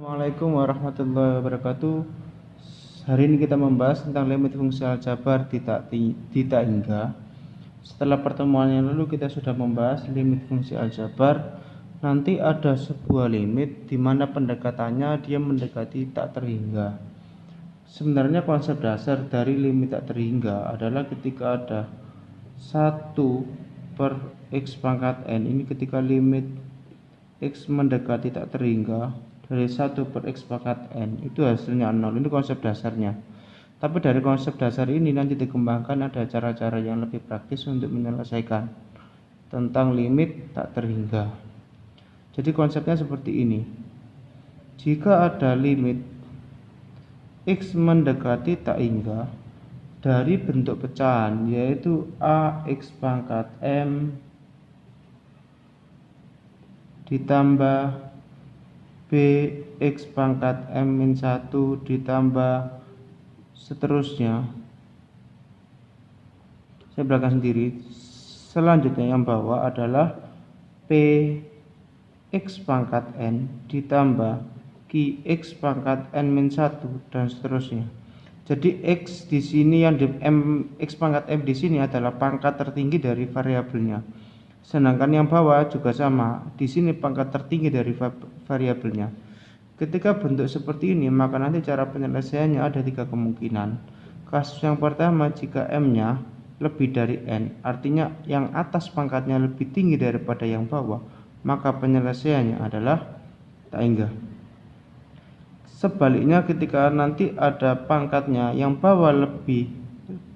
Assalamualaikum warahmatullahi wabarakatuh. Hari ini kita membahas tentang limit fungsi aljabar tidak hingga. Setelah pertemuan yang lalu kita sudah membahas limit fungsi aljabar. Nanti ada sebuah limit di mana pendekatannya dia mendekati tak terhingga. Sebenarnya konsep dasar dari limit tak terhingga adalah ketika ada 1 per x pangkat n. Ini ketika limit x mendekati tak terhingga dari 1 per x pangkat n itu hasilnya 0. Ini konsep dasarnya. Tapi dari konsep dasar ini nanti dikembangkan ada cara-cara yang lebih praktis untuk menyelesaikan tentang limit tak terhingga. Jadi konsepnya seperti ini. Jika ada limit x mendekati tak hingga dari bentuk pecahan yaitu ax pangkat m ditambah bx pangkat m-1 ditambah seterusnya. Saya belakang sendiri. Selanjutnya yang bawah adalah px pangkat n ditambah qx pangkat n-1 dan seterusnya. Jadi x di sini yang x pangkat m di sini adalah pangkat tertinggi dari variabelnya. Sedangkan yang bawah juga sama, di sini pangkat tertinggi dari variabelnya. Ketika bentuk seperti ini, maka nanti cara penyelesaiannya ada 3 kemungkinan. Kasus yang pertama, jika m-nya lebih dari n, artinya yang atas pangkatnya lebih tinggi daripada yang bawah, maka penyelesaiannya adalah tak hingga. Sebaliknya, ketika nanti ada pangkatnya yang bawah lebih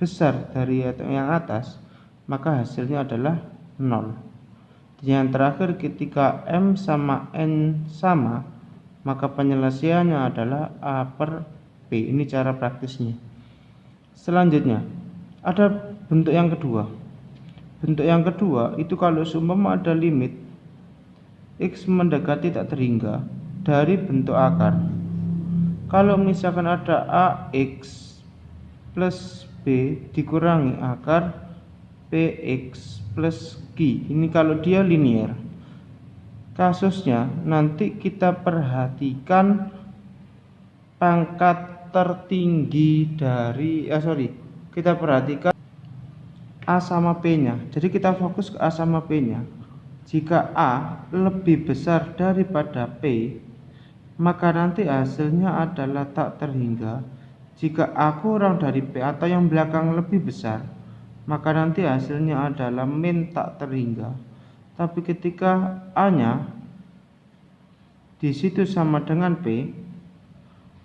besar dari yang atas, maka hasilnya adalah 0. Dan yang terakhir, ketika m sama n sama, maka penyelesaiannya adalah a per p. Ini cara praktisnya. Selanjutnya ada bentuk yang kedua. Bentuk yang kedua itu kalau seumpama ada limit x mendekati tak terhingga dari bentuk akar. Kalau misalkan ada ax plus b dikurangi akar px plus q, ini kalau dia linear. Kasusnya nanti kita perhatikan pangkat tertinggi dari kita perhatikan a sama p nya. Jadi kita fokus ke a sama p nya. Jika a lebih besar daripada p, maka nanti hasilnya adalah tak terhingga. Jika a kurang dari p atau yang belakang lebih besar, maka nanti hasilnya adalah min tak terhingga. Tapi ketika a-nya di situ sama dengan p,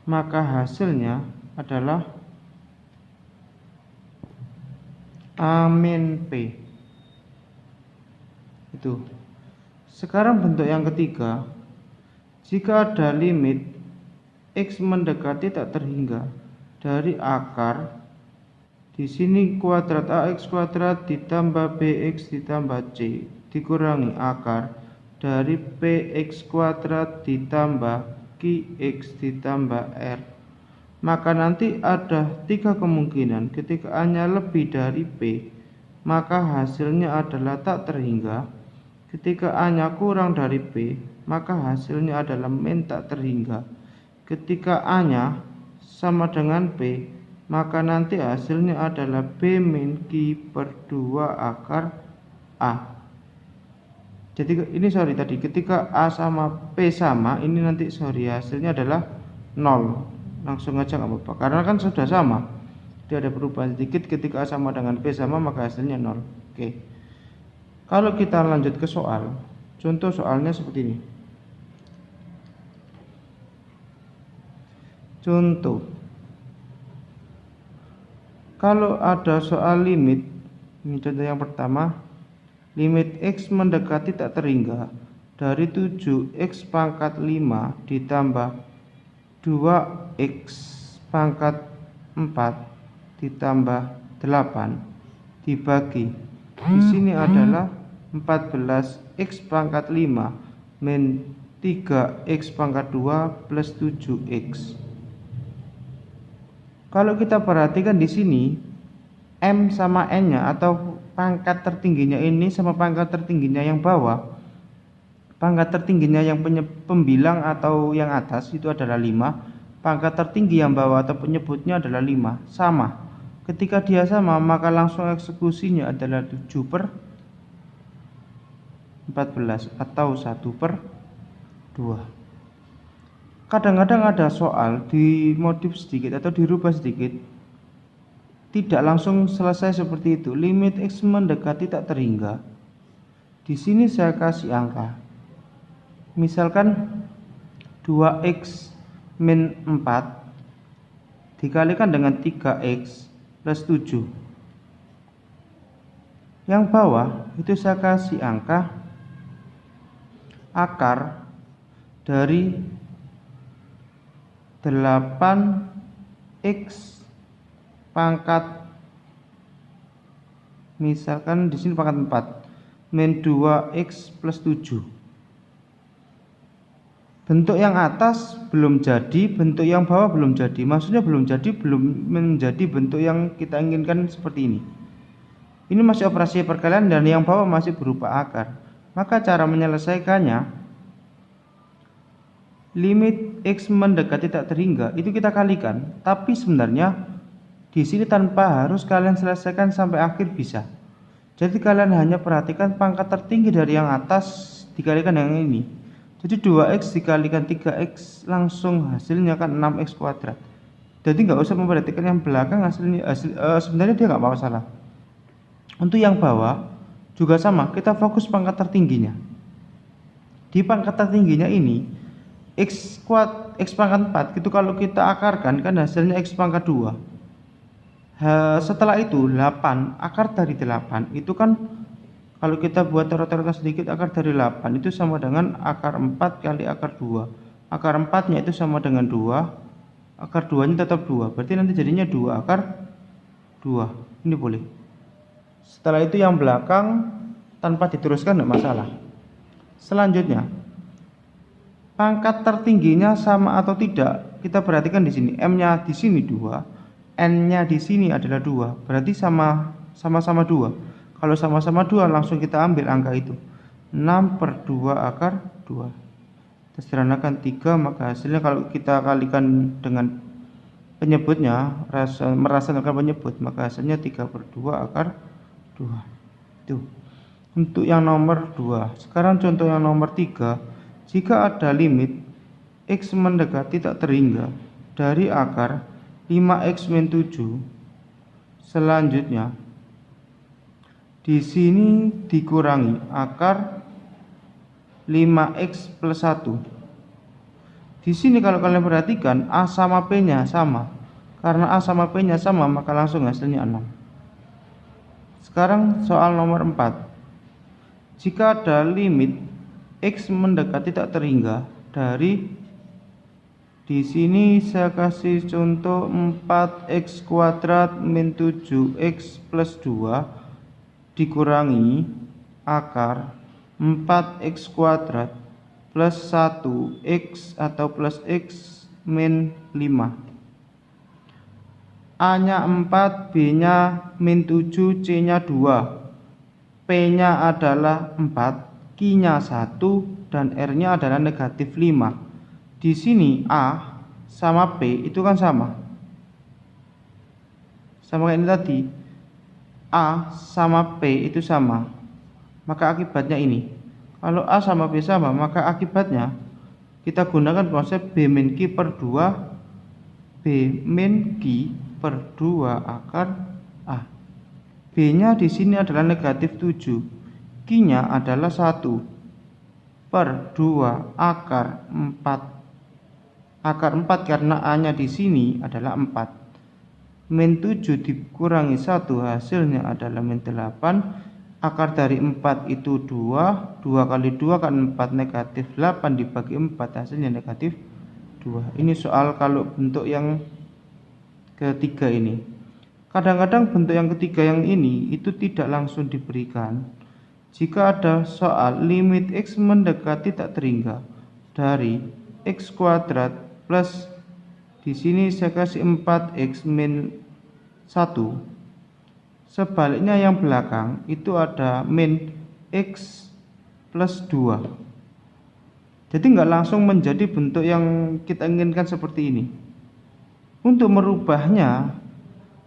maka hasilnya adalah a min p. Itu. Sekarang bentuk yang ketiga, jika ada limit x mendekati tak terhingga dari akar, di sini kuadrat ax kuadrat ditambah bx ditambah c dikurangi akar dari px kuadrat ditambah qx ditambah r. Maka nanti ada 3 kemungkinan. Ketika a-nya lebih dari p, maka hasilnya adalah tak terhingga. Ketika a-nya kurang dari p, maka hasilnya adalah min tak terhingga. Ketika a-nya sama dengan p, maka nanti hasilnya adalah b min q per 2 akar a. Jadi ini tadi ketika a sama p sama, ini nanti hasilnya adalah 0. Langsung aja nggak apa-apa, karena kan sudah sama. Tidak ada perubahan sedikit. Ketika a sama dengan p sama, maka hasilnya 0. Oke. Kalau kita lanjut ke soal, contoh soalnya seperti ini. Contoh, kalau ada soal limit, ini contoh yang pertama, limit x mendekati tak terhingga dari 7x pangkat 5 ditambah 2x pangkat 4 ditambah 8 dibagi. Di sini adalah 14x pangkat 5 min 3x pangkat 2 plus 7x. Kalau kita perhatikan di sini m sama n-nya atau pangkat tertingginya ini sama pangkat tertingginya yang bawah, Pangkat tertingginya yang pembilang atau yang atas itu adalah 5. Pangkat tertinggi yang bawah atau penyebutnya adalah 5. Sama. Ketika dia sama, maka langsung eksekusinya adalah 7/14 atau 1/2. Kadang-kadang ada soal dimodif sedikit atau dirubah sedikit. Tidak langsung selesai seperti itu. Limit X mendekati tak terhingga. Di sini saya kasih angka. Misalkan 2x min 4 dikalikan dengan 3x plus 7. Yang bawah itu saya kasih angka akar dari 8x pangkat, misalkan di sini pangkat 4 min 2x plus 7. Bentuk yang atas belum jadi, bentuk yang bawah belum jadi. Maksudnya belum jadi, belum menjadi bentuk yang kita inginkan seperti ini. Ini masih operasi perkalian dan yang bawah masih berupa akar. Maka cara menyelesaikannya, limit X mendekati tak terhingga itu kita kalikan. Tapi sebenarnya di sini tanpa harus kalian selesaikan sampai akhir bisa. Jadi kalian hanya perhatikan pangkat tertinggi dari yang atas dikalikan yang ini. Jadi 2x dikalikan 3x langsung hasilnya kan 6x kuadrat. Jadi nggak usah memperhatikan yang belakang sebenarnya dia nggak masalah. Untuk yang bawah juga sama, kita fokus pangkat tertingginya. Di pangkat tertingginya ini x pangkat 4 itu kalau kita akarkan kan hasilnya x pangkat 2. Setelah itu 8 akar dari 8 itu kan kalau kita buat rata-rata sedikit, akar dari 8 itu sama dengan akar 4 kali akar 2. Akar 4-nya itu sama dengan 2. Akar 2-nya tetap 2. Berarti nanti jadinya 2 akar 2. Ini boleh. Setelah itu yang belakang tanpa diteruskan tidak masalah. Selanjutnya, pangkat tertingginya sama atau tidak, kita perhatikan di sini. M-nya di sini 2, N-nya di sini adalah 2. Berarti sama-sama 2. Kalau sama-sama 2 langsung kita ambil angka itu. 6/2 akar 2. Kita sederhanakan 3, maka hasilnya kalau kita kalikan dengan penyebutnya, merasakan penyebut, maka hasilnya 3/2 akar 2. Itu untuk yang nomor 2. Sekarang contoh yang nomor 3. Jika ada limit X mendekati tak terhingga dari akar 5x min 7, selanjutnya di sini dikurangi akar 5x plus 1. Di sini kalau kalian perhatikan A sama P-nya sama. Karena A sama P-nya sama, maka langsung hasilnya 6. Sekarang soal nomor 4. Jika ada limit X mendekati tak terhingga dari, di sini saya kasih contoh 4x kuadrat min 7x plus 2 dikurangi akar 4x kuadrat plus 1x atau plus x min 5. A-nya 4, B-nya min 7, C-nya 2, P-nya adalah 4, Q-nya 1, dan R-nya adalah negatif 5. Di sini A sama P itu kan sama kayak ini tadi. A sama P itu sama, maka akibatnya ini. Kalau A sama B sama, maka akibatnya kita gunakan konsep B min Q per 2, B min Q per 2 akar A. B-nya di sini adalah negatif 7, Q-nya adalah 1 per 2 akar 4. Akar 4 karena A-nya di sini adalah 4. Min 7 dikurangi 1 hasilnya adalah min 8. Akar dari 4 itu 2 kali 2 kan 4, negatif 8 dibagi 4 hasilnya negatif 2. Ini soal kalau bentuk yang ketiga ini. Kadang-kadang bentuk yang ketiga yang ini itu tidak langsung diberikan. Jika ada soal limit X mendekati tak terhingga dari X kuadrat plus, di sini saya kasih 4x min 1. Sebaliknya yang belakang itu ada min x plus 2. Jadi nggak langsung menjadi bentuk yang kita inginkan seperti ini. Untuk merubahnya,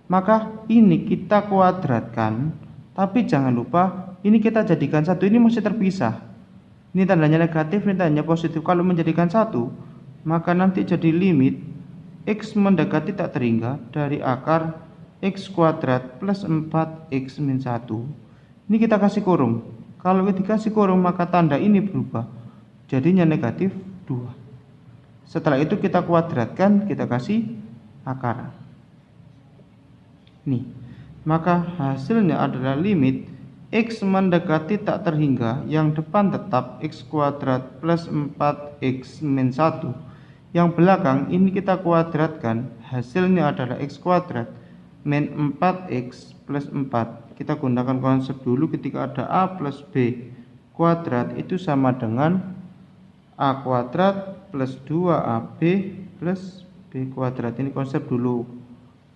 maka ini kita kuadratkan, tapi jangan lupa ini kita jadikan satu, ini masih terpisah. Ini tandanya negatif, ini tandanya positif. Kalau menjadikan satu, maka nanti jadi limit X mendekati tak terhingga dari akar X kuadrat plus 4X min 1. Ini kita kasih kurung. Kalau dikasih kurung maka tanda ini berubah, jadinya negatif 2. Setelah itu kita kuadratkan, kita kasih akar. Nih, maka hasilnya adalah limit X mendekati tak terhingga, yang depan tetap X kuadrat plus 4X min 1. Yang belakang ini kita kuadratkan, hasilnya adalah X kuadrat min 4X plus 4. Kita gunakan konsep dulu, ketika ada A plus B kuadrat itu sama dengan A kuadrat plus 2AB plus B kuadrat. Ini konsep dulu,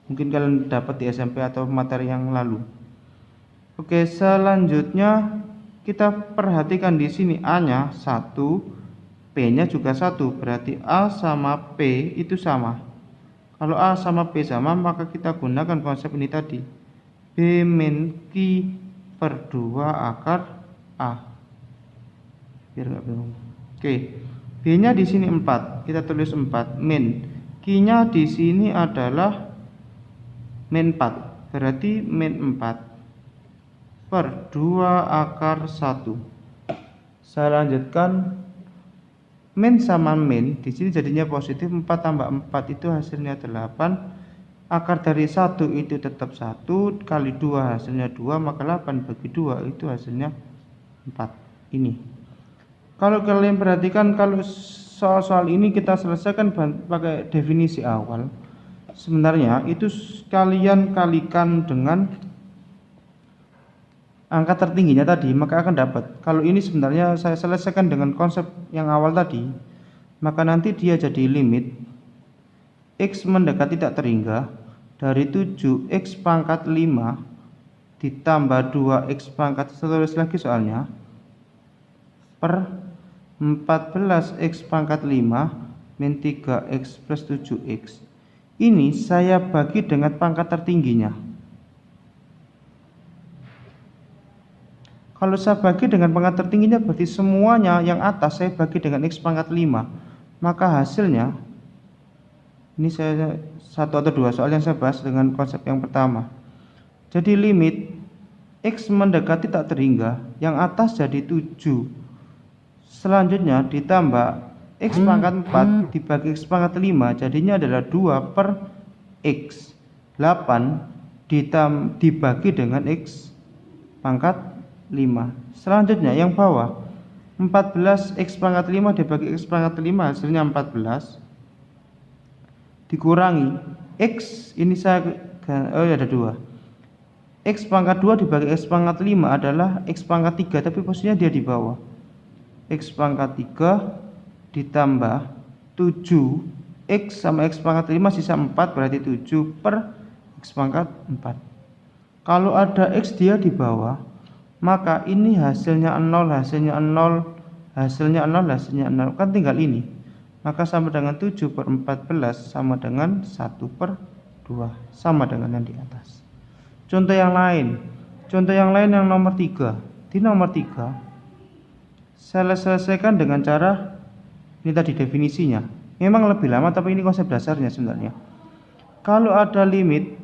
mungkin kalian dapat di SMP atau materi yang lalu. Oke, selanjutnya kita perhatikan di sini A-nya 1, P-nya juga 1, berarti A sama P itu sama. Kalau A sama P sama, maka kita gunakan konsep ini tadi, B min Q per 2 akar A. Biar nggak bingung. Oke, B-nya di sini 4, kita tulis 4, min Q-nya di sini adalah min 4, berarti min 4 per 2 akar 1. Saya lanjutkan, min sama min di sini jadinya positif, 4 tambah 4 itu hasilnya 8. Akar dari 1 itu tetap 1, kali 2 hasilnya 2, maka 8 bagi 2 itu hasilnya 4. Ini. Kalau kalian perhatikan, kalau soal-soal ini kita selesaikan pakai definisi awal, sebenarnya itu kalian kalikan dengan angka tertingginya tadi, maka akan dapat. Kalau ini sebenarnya saya selesaikan dengan konsep yang awal tadi, maka nanti dia jadi limit X mendekati tak terhingga dari 7X pangkat 5 ditambah 2X pangkat, saya tulis lagi soalnya, per 14X pangkat 5 min 3X plus 7X. Ini saya bagi dengan pangkat tertingginya. Kalau saya bagi dengan pangkat tertingginya, berarti semuanya yang atas saya bagi dengan X pangkat 5. Maka hasilnya, ini saya 1 atau 2 soal yang saya bahas dengan konsep yang pertama. Jadi limit X mendekati tak terhingga, yang atas jadi 7. Selanjutnya ditambah X pangkat 4 dibagi X pangkat 5, jadinya adalah 2 per X 8 dibagi dengan X pangkat 5. Selanjutnya yang bawah, 14X pangkat 5 dibagi X pangkat 5 hasilnya 14, dikurangi X, ini saya ada 2, X pangkat 2 dibagi X pangkat 5 adalah X pangkat 3, tapi posisinya dia di bawah. X pangkat 3 ditambah 7, X sama X pangkat 5 sisa 4, berarti 7 per X pangkat 4. Kalau ada X dia di bawah, maka ini hasilnya 0, hasilnya 0, hasilnya 0, hasilnya 0, kan tinggal ini. Maka sama dengan 7 per 14 sama dengan 1 per 2, sama dengan yang di atas. Contoh yang lain yang nomor 3. Di nomor 3 saya selesaikan dengan cara ini tadi definisinya. Memang lebih lama, tapi ini konsep dasarnya sebenarnya. Kalau ada limit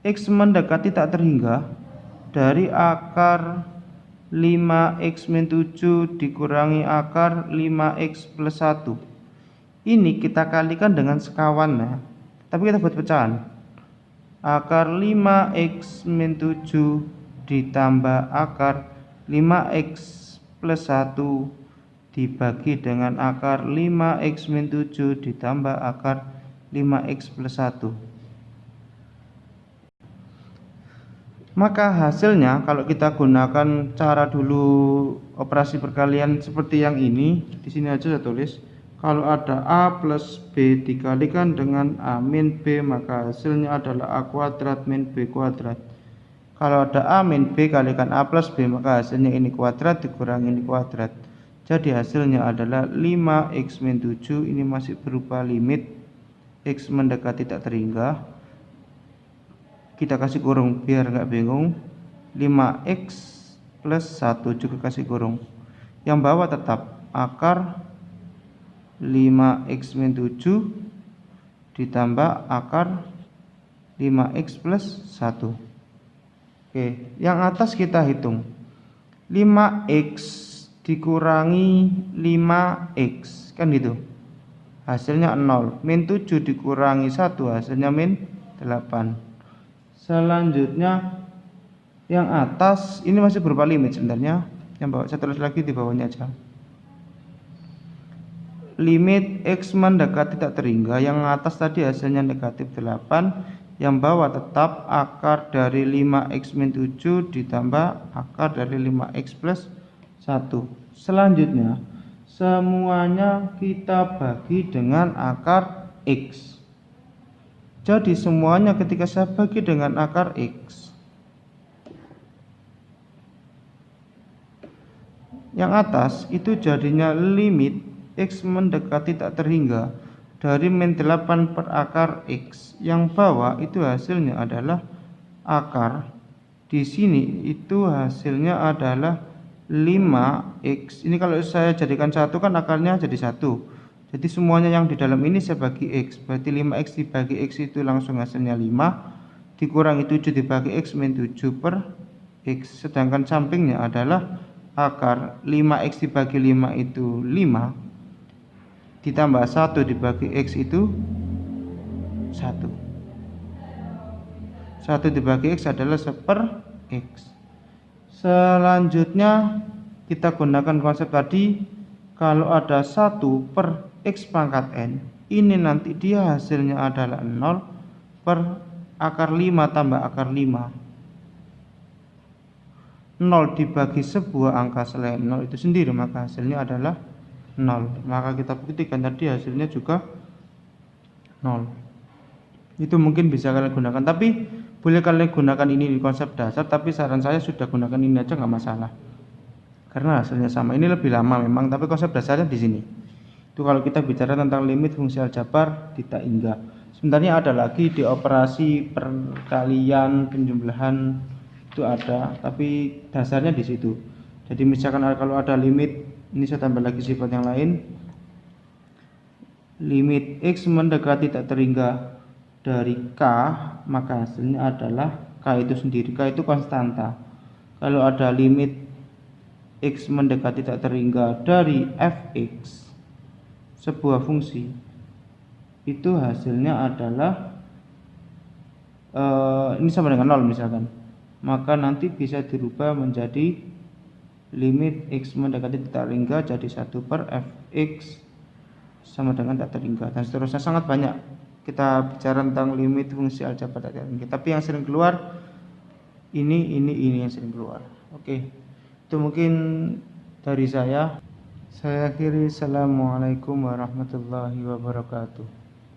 X mendekati tak terhingga dari akar 5X min 7 dikurangi akar 5X plus 1. Ini kita kalikan dengan sekawannya, tapi kita buat pecahan. Akar 5X min 7 ditambah akar 5X plus 1 dibagi dengan akar 5X min 7 ditambah akar 5X plus 1. Maka hasilnya kalau kita gunakan cara dulu operasi perkalian seperti yang ini, di sini aja saya tulis, kalau ada A plus B dikalikan dengan A min B, maka hasilnya adalah A kuadrat min B kuadrat. Kalau ada A min B kalikan A plus B, maka hasilnya ini kuadrat dikurangi ini kuadrat. Jadi hasilnya adalah 5x-7, ini masih berupa limit x mendekati tak terhingga. Kita kasih kurung biar nggak bingung. 5x plus 1 juga kasih kurung. Yang bawah tetap akar 5x-7 ditambah akar 5x plus 1. Oke, yang atas kita hitung. 5x dikurangi 5x, kan gitu. Hasilnya 0. Min 7 dikurangi 1, hasilnya min 8. Selanjutnya yang atas ini masih berupa limit sebenarnya. Yang bawah saya tulis lagi di bawahnya aja. Limit x mendekati tak terhingga, yang atas tadi hasilnya negatif 8, yang bawah tetap akar dari 5x-7 ditambah akar dari 5x plus 1. Selanjutnya semuanya kita bagi dengan akar x. Jadi semuanya ketika saya bagi dengan akar x, yang atas itu jadinya limit x mendekati tak terhingga dari min 8 per akar x. Yang bawah itu hasilnya adalah akar. Di sini itu hasilnya adalah 5x. Ini kalau saya jadikan 1 kan akarnya jadi 1. Jadi semuanya yang di dalam ini saya bagi x. Berarti 5x dibagi x itu langsung hasilnya 5. Dikurangi 7 dibagi x min 7 per x. Sedangkan sampingnya adalah akar 5x dibagi 5 itu 5 ditambah 1 dibagi x itu 1. 1 dibagi x adalah 1 per x. Selanjutnya kita gunakan konsep tadi. Kalau ada 1 per x pangkat n, ini nanti dia hasilnya adalah 0 per akar 5 tambah akar 5. 0 dibagi sebuah angka selain 0 itu sendiri, maka hasilnya adalah 0. Maka kita buktikan tadi hasilnya juga 0. Itu mungkin bisa kalian gunakan, tapi boleh kalian gunakan ini di konsep dasar, tapi saran saya sudah gunakan ini aja nggak masalah karena hasilnya sama. Ini lebih lama memang, tapi konsep dasarnya di sini. Itu kalau kita bicara tentang limit fungsi aljabar di tak hingga. Sebenarnya ada lagi di operasi perkalian, penjumlahan itu ada, tapi dasarnya di situ. Jadi misalkan kalau ada limit, ini saya tambah lagi sifat yang lain. Limit x mendekati tak terhingga dari k, maka hasilnya adalah k itu sendiri. K itu konstanta. Kalau ada limit x mendekati tak terhingga dari fx, sebuah fungsi, itu hasilnya adalah ini sama dengan 0 misalkan, maka nanti bisa dirubah menjadi limit x mendekati tak terhingga jadi 1 per fx sama dengan tak terhingga, dan seterusnya. Sangat banyak kita bicara tentang limit fungsi aljabar tak terhingga, tapi yang sering keluar ini yang sering keluar. Oke, itu mungkin dari saya akhiri. Assalamualaikum warahmatullahi wabarakatuh.